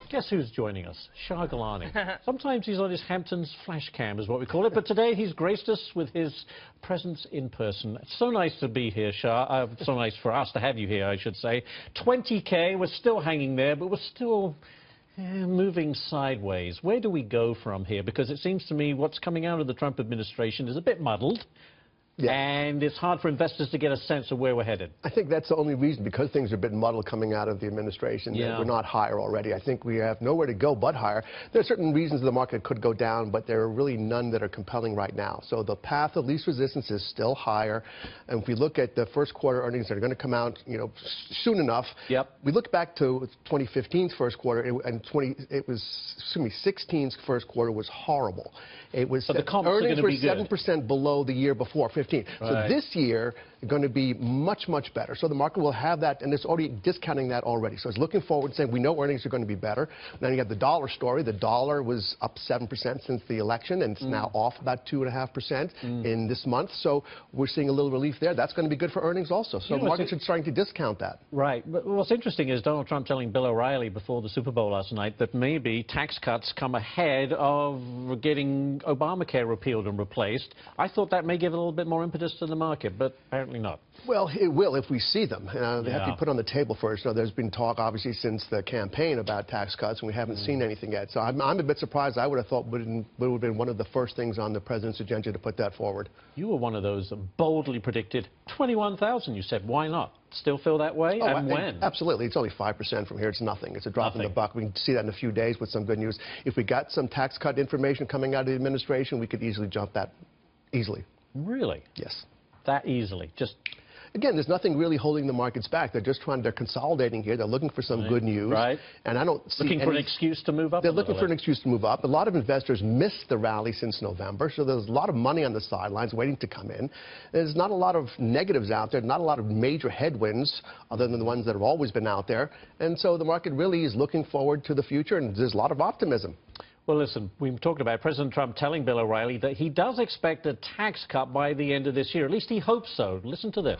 Guess who's joining us? Shah Gilani. Sometimes he's on his Hamptons flash cam, is what we call it, but today he's graced us with his presence in person. It's so nice to be here, Shah. So nice for us to have you here, I should say. 20K, we're still hanging there, but we're still moving sideways. Where do we go from here? Because it seems to me what's coming out of the Trump administration is a bit muddled. Yeah. And it's hard for investors to get a sense of where we're headed. I think that's the only reason, because things are a bit muddled coming out of the administration, that we're not higher already. I think we have nowhere to go but higher. There are certain reasons the market could go down, but there are really none that are compelling right now. So the path of least resistance is still higher. And if we look at the first quarter earnings that are going to come out, soon enough, we look back to 2015's first quarter, and 16's first quarter was horrible. It was earnings were 7% below the year before, 15. Right. So this year is going to be much, much better. So the market will have that, and it's already discounting that already. So it's looking forward, saying we know earnings are going to be better. Then you have the dollar story. The dollar was up 7% since the election, and it's now off about 2.5% in this month. So we're seeing a little relief there. That's going to be good for earnings also. So markets are starting to discount that. Right. But what's interesting is Donald Trump telling Bill O'Reilly before the Super Bowl last night that maybe tax cuts come ahead of getting Obamacare repealed and replaced. I thought that may give a little bit more impetus to the market, but apparently not. Well, it will if we see them. They have to be put on the table first. So there's been talk, obviously, since the campaign about tax cuts, and we haven't seen anything yet. So I'm a bit surprised. I would have thought it would have been one of the first things on the president's agenda to put that forward. You were one of those that boldly predicted 21,000. You said, why not? Still feel that way? And when? Absolutely. It's only 5% from here. It's nothing. It's a drop in the buck. We can see that in a few days with some good news. If we got some tax cut information coming out of the administration, we could easily jump that easily. Really? Yes. That easily? Just... Again, there's nothing really holding the markets back. They're consolidating here. They're looking for some good news. Right. And I don't see looking for an excuse to move up. They're looking for an excuse to move up. A lot of investors missed the rally since November, so there's a lot of money on the sidelines waiting to come in. There's not a lot of negatives out there, not a lot of major headwinds other than the ones that have always been out there. And so the market really is looking forward to the future, and there's a lot of optimism. Well, listen, we've talked about President Trump telling Bill O'Reilly that he does expect a tax cut by the end of this year. At least he hopes so. Listen to this.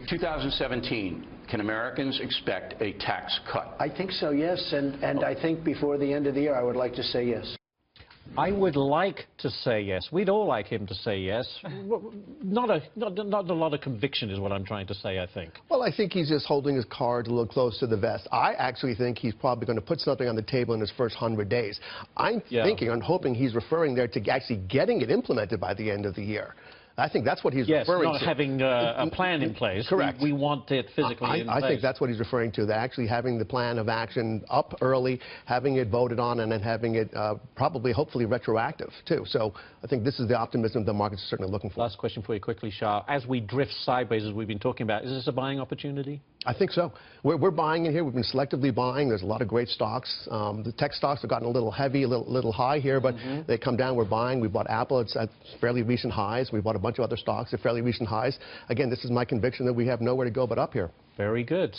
2017, can Americans expect a tax cut? I think so, yes, and I think before the end of the year I would like to say yes. I would like to say yes. We'd all like him to say yes. Not a lot of conviction is what I'm trying to say, I think. Well, I think he's just holding his cards a little close to the vest. I actually think he's probably going to put something on the table in his first 100 days. I'm thinking and hoping he's referring there to actually getting it implemented by the end of the year. I think that's what he's referring to. Yes, not having a plan in place. Correct. We want it physically in place. I think that's what he's referring to, actually having the plan of action up early, having it voted on, and then having it probably, hopefully, retroactive, too. So I think this is the optimism the market's certainly looking for. Last question for you quickly, Shah. As we drift sideways, as we've been talking about, is this a buying opportunity? I think so. We're buying in here. We've been selectively buying. There's a lot of great stocks. The tech stocks have gotten a little heavy, a little high here, but they come down. We're buying. We bought Apple. It's at fairly recent highs. We bought a bunch of other stocks at fairly recent highs. Again, this is my conviction that we have nowhere to go but up here. Very good.